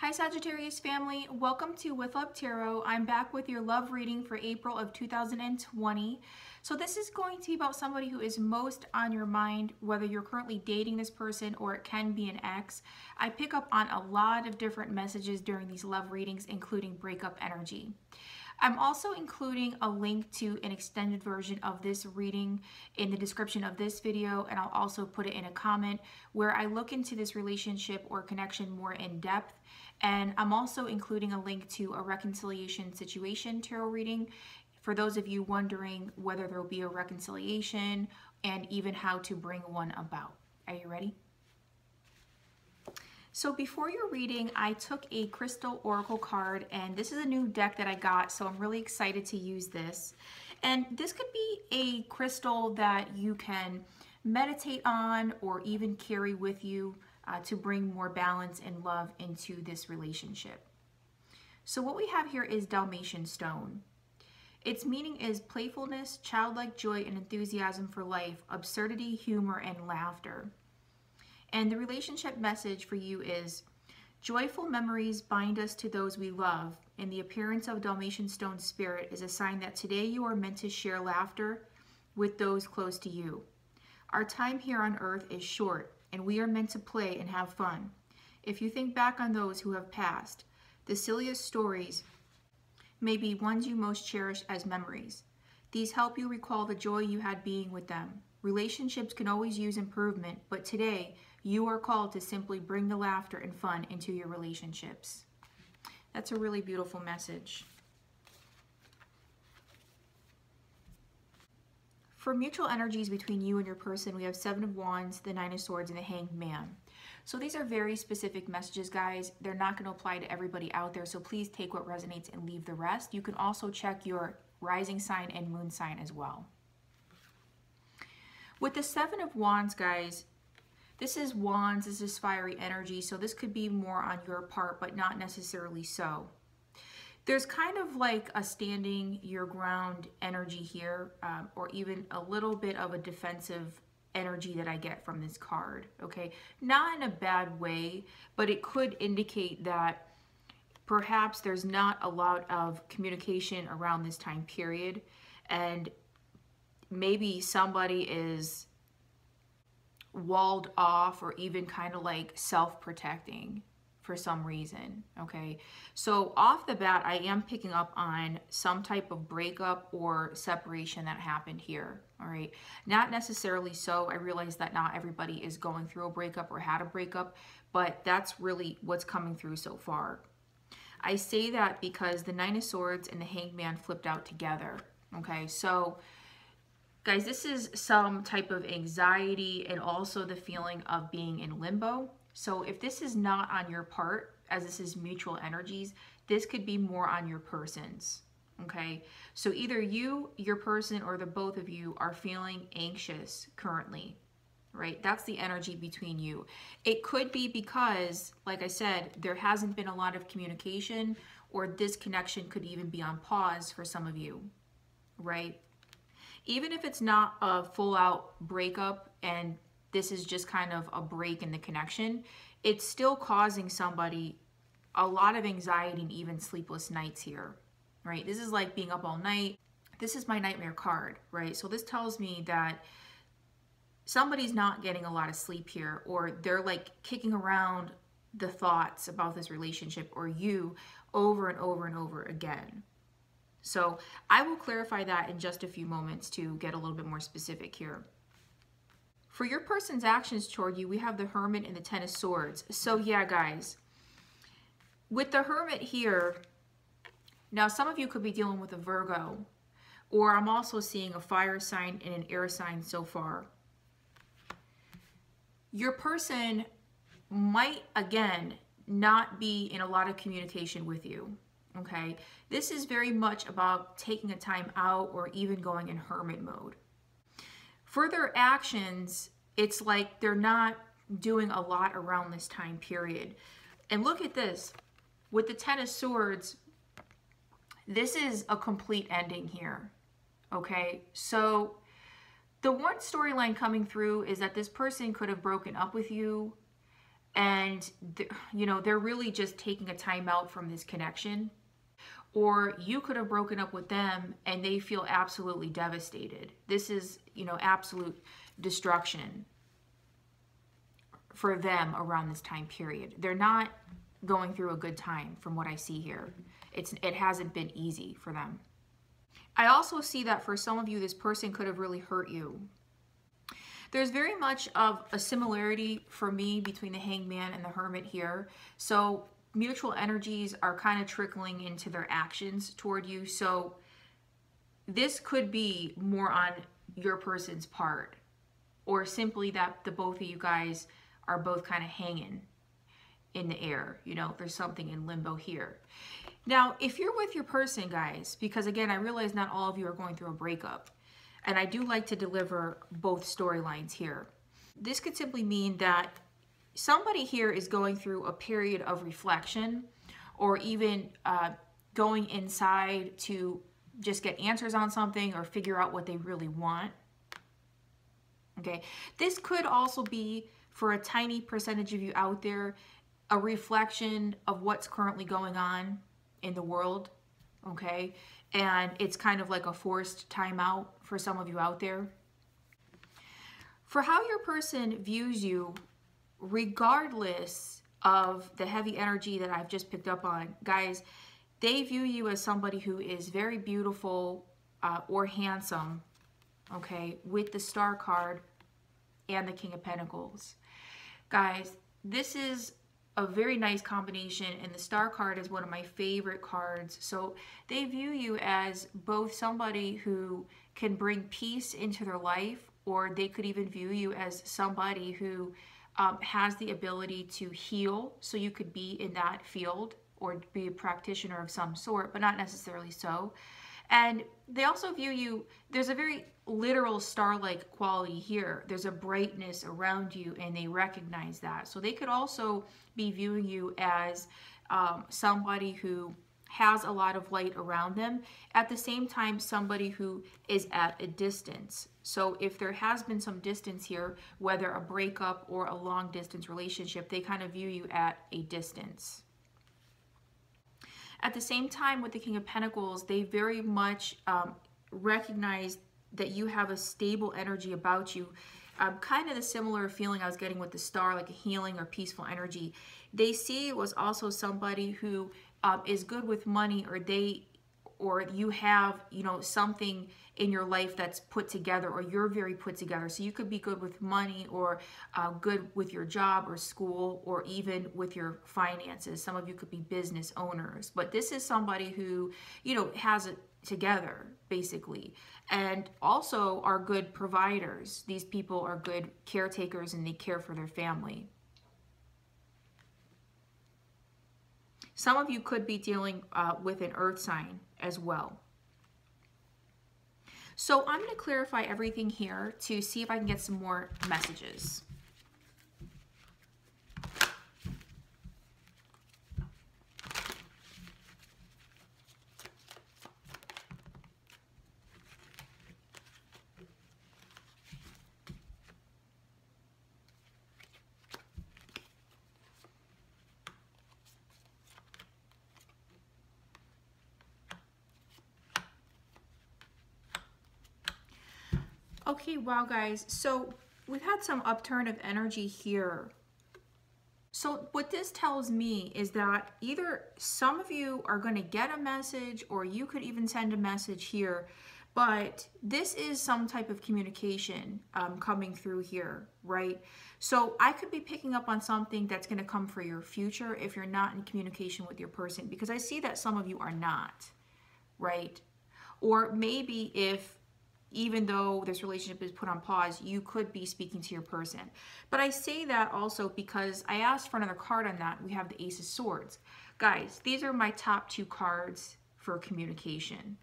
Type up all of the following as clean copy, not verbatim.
Hi Sagittarius family, welcome to With Love Tarot. I'm back with your love reading for April of 2020. So this is going to be about somebody who is most on your mind, whether you're currently dating this person or it can be an ex. I pick up on a lot of different messages during these love readings, including breakup energy. I'm also including a link to an extended version of this reading in the description of this video, and I'll also put it in a comment where I look into this relationship or connection more in depth. And I'm also including a link to a reconciliation situation tarot reading for those of you wondering whether there will be a reconciliation and even how to bring one about. Are you ready? So before your reading, I took a crystal oracle card, and this is a new deck that I got, so I'm really excited to use this. And this could be a crystal that you can meditate on or even carry with you to bring more balance and love into this relationship. So what we have here is Dalmatian stone. Its meaning is playfulness, childlike joy and enthusiasm for life, absurdity, humor, and laughter. And the relationship message for you is, joyful memories bind us to those we love, and the appearance of Dalmatian stone spirit is a sign that today you are meant to share laughter with those close to you. Our time here on earth is short, and we are meant to play and have fun. If you think back on those who have passed, the silliest stories may be ones you most cherish as memories. These help you recall the joy you had being with them. Relationships can always use improvement, but today you are called to simply bring the laughter and fun into your relationships. That's a really beautiful message. For mutual energies between you and your person, we have Seven of Wands, the Nine of Swords, and the Hanged Man. So these are very specific messages, guys. They're not going to apply to everybody out there, so please take what resonates and leave the rest. You can also check your rising sign and moon sign as well. With the Seven of Wands, guys, this is wands, this is fiery energy, so this could be more on your part, but not necessarily so. There's kind of like a standing your ground energy here, or even a little bit of a defensive energy that I get from this card, okay? Not in a bad way, but it could indicate that perhaps there's not a lot of communication around this time period, and maybe somebody is walled off or even kind of like self-protecting for some reason, okay? So off the bat, I am picking up on some type of breakup or separation that happened here, all right? Not necessarily so. I realize that not everybody is going through a breakup or had a breakup, but that's really what's coming through so far. I say that because the Nine of Swords and the Hanged Man flipped out together, okay? So guys, this is some type of anxiety and also the feeling of being in limbo. So if this is not on your part, as this is mutual energies, this could be more on your person's, okay? So either you, your person, or the both of you are feeling anxious currently, right? That's the energy between you. It could be because, like I said, there hasn't been a lot of communication, or this connection could even be on pause for some of you, right? Even if it's not a full-out breakup and this is just kind of a break in the connection, it's still causing somebody a lot of anxiety and even sleepless nights here, right? This is like being up all night. This is my nightmare card, right? So this tells me that somebody's not getting a lot of sleep here, or they're like kicking around the thoughts about this relationship or you over and over and over again. So I will clarify that in just a few moments to get a little bit more specific here. For your person's actions toward you, we have the Hermit and the Ten of Swords. So yeah, guys, with the Hermit here, now some of you could be dealing with a Virgo, or I'm also seeing a fire sign and an air sign so far. Your person might, again, not be in a lot of communication with you. Okay, this is very much about taking a time out or even going in hermit mode. For their actions, it's like they're not doing a lot around this time period. And look at this. With the Ten of Swords, this is a complete ending here. Okay, so the one storyline coming through is that this person could have broken up with you and you know, they're really just taking a time out from this connection. Or you could have broken up with them and they feel absolutely devastated. This is, you know, absolute destruction for them around this time period. They're not going through a good time from what I see here. It hasn't been easy for them. I also see that for some of you, this person could have really hurt you. There's very much of a similarity for me between the Hangman and the Hermit here. So mutual energies are kind of trickling into their actions toward you. So this could be more on your person's part, or simply that the both of you guys are both kind of hanging in the air. You know, there's something in limbo here. Now, if you're with your person, guys, because again, I realize not all of you are going through a breakup, and I do like to deliver both storylines here. This could simply mean that somebody here is going through a period of reflection, or even going inside to just get answers on something or figure out what they really want. Okay, this could also be, for a tiny percentage of you out there, a reflection of what's currently going on in the world. Okay, and it's kind of like a forced timeout for some of you out there. For how your person views you, regardless of the heavy energy that I've just picked up on, guys, they view you as somebody who is very beautiful or handsome, okay, with the Star card and the King of Pentacles. Guys, this is a very nice combination, and the Star card is one of my favorite cards. So they view you as both somebody who can bring peace into their life, or they could even view you as somebody who has the ability to heal. So you could be in that field or be a practitioner of some sort, but not necessarily so. And they also view you, there's a very literal star-like quality here. There's a brightness around you, and they recognize that. So they could also be viewing you as somebody who has a lot of light around them. At the same time, somebody who is at a distance. So if there has been some distance here, whether a breakup or a long distance relationship, they kind of view you at a distance. At the same time, with the King of Pentacles, they very much recognize that you have a stable energy about you. Kind of the similar feeling I was getting with the Star, like a healing or peaceful energy. They see you as also somebody who is good with money, or you have, you know, something in your life that's put together, or you're very put together. So you could be good with money, or good with your job or school, or even with your finances. Some of you could be business owners, but this is somebody who, you know, has it together basically, and also are good providers. These people are good caretakers, and they care for their family. Some of you could be dealing with an earth sign as well. So I'm going to clarify everything here to see if I can get some more messages. Okay, wow, guys. So we've had some upturn of energy here. So what this tells me is that either some of you are going to get a message, or you could even send a message here, but this is some type of communication coming through here, right? So I could be picking up on something that's going to come for your future if you're not in communication with your person, because I see that some of you are not, right? Or maybe if, even though this relationship is put on pause, you could be speaking to your person. But I say that also because I asked for another card on that. We have the Ace of Swords. Guys, these are my top two cards for communication.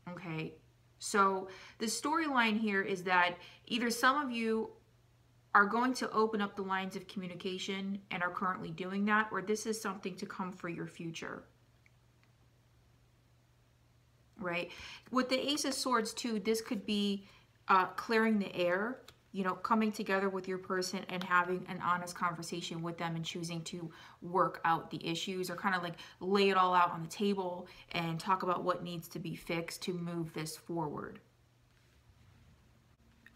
Okay, so the storyline here is that either some of you are going to open up the lines of communication and are currently doing that, or this is something to come for your future. Right? With the Ace of Swords too, this could be clearing the air, you know, coming together with your person and having an honest conversation with them and choosing to work out the issues, or kind of like lay it all out on the table and talk about what needs to be fixed to move this forward.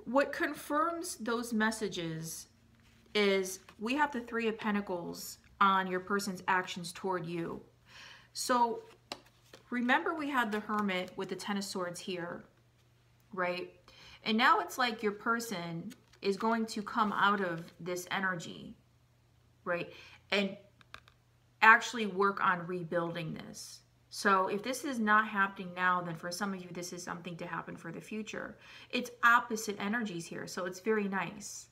What confirms those messages is we have the Three of Pentacles on your person's actions toward you. So remember, we had the Hermit with the Ten of Swords here, right? And now it's like your person is going to come out of this energy, right? And actually work on rebuilding this. So if this is not happening now, then for some of you, this is something to happen for the future. It's opposite energies here, so it's very nice,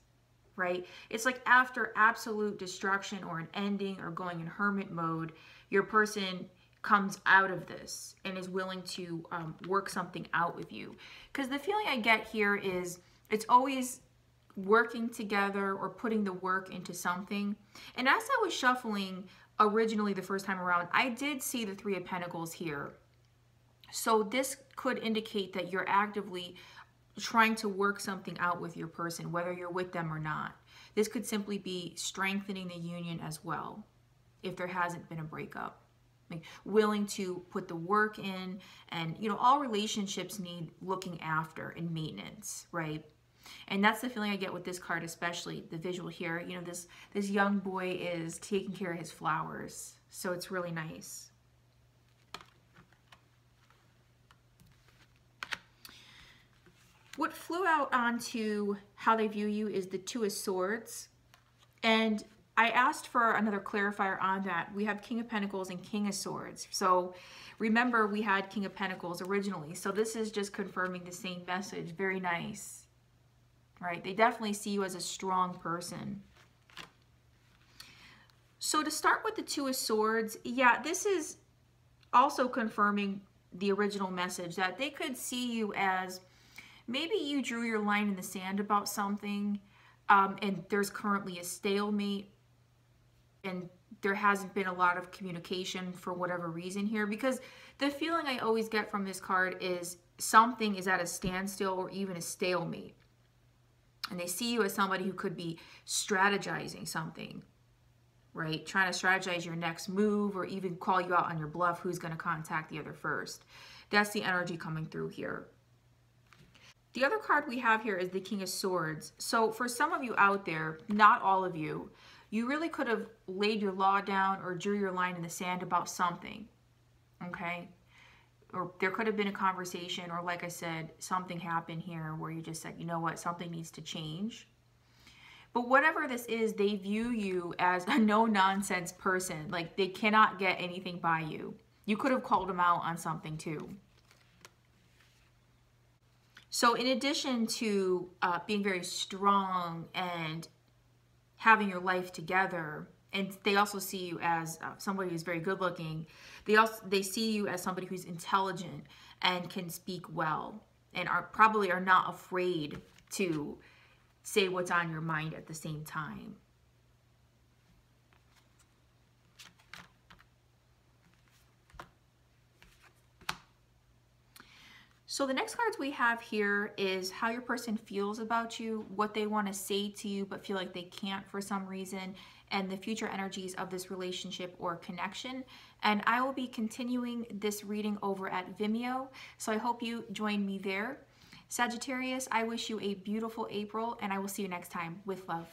right? It's like after absolute destruction or an ending or going in hermit mode, your person comes out of this and is willing to work something out with you. Because the feeling I get here is it's always working together or putting the work into something. And as I was shuffling originally the first time around, I did see the Three of Pentacles here. So this could indicate that you're actively trying to work something out with your person, whether you're with them or not. This could simply be strengthening the union as well, if there hasn't been a breakup. Willing to put the work in, and you know, all relationships need looking after and maintenance, right? And that's the feeling I get with this card, especially the visual here. You know, this young boy is taking care of his flowers, so it's really nice. What flew out onto how they view you is the Two of Swords, and I asked for another clarifier on that. We have King of Pentacles and King of Swords. So remember, we had King of Pentacles originally. So this is just confirming the same message. Very nice, right? They definitely see you as a strong person. So to start with the Two of Swords, yeah, this is also confirming the original message, that they could see you as maybe you drew your line in the sand about something, and there's currently a stalemate, and there hasn't been a lot of communication for whatever reason here. Because the feeling I always get from this card is something is at a standstill or even a stalemate. And they see you as somebody who could be strategizing something, right? Trying to strategize your next move, or even call you out on your bluff, who's going to contact the other first. That's the energy coming through here. The other card we have here is the King of Swords. So for some of you out there, not all of you, you really could have laid your law down or drew your line in the sand about something, okay? Or there could have been a conversation, or like I said, something happened here where you just said, you know what, something needs to change. But whatever this is, they view you as a no-nonsense person. Like, they cannot get anything by you. You could have called them out on something too. So in addition to being very strong and having your life together, and they also see you as somebody who's very good looking, they see you as somebody who's intelligent and can speak well, and probably are not afraid to say what's on your mind at the same time. So the next cards we have here is how your person feels about you, what they want to say to you but feel like they can't for some reason, and the future energies of this relationship or connection. And I will be continuing this reading over at Vimeo, so I hope you join me there. Sagittarius, I wish you a beautiful April, and I will see you next time. With love.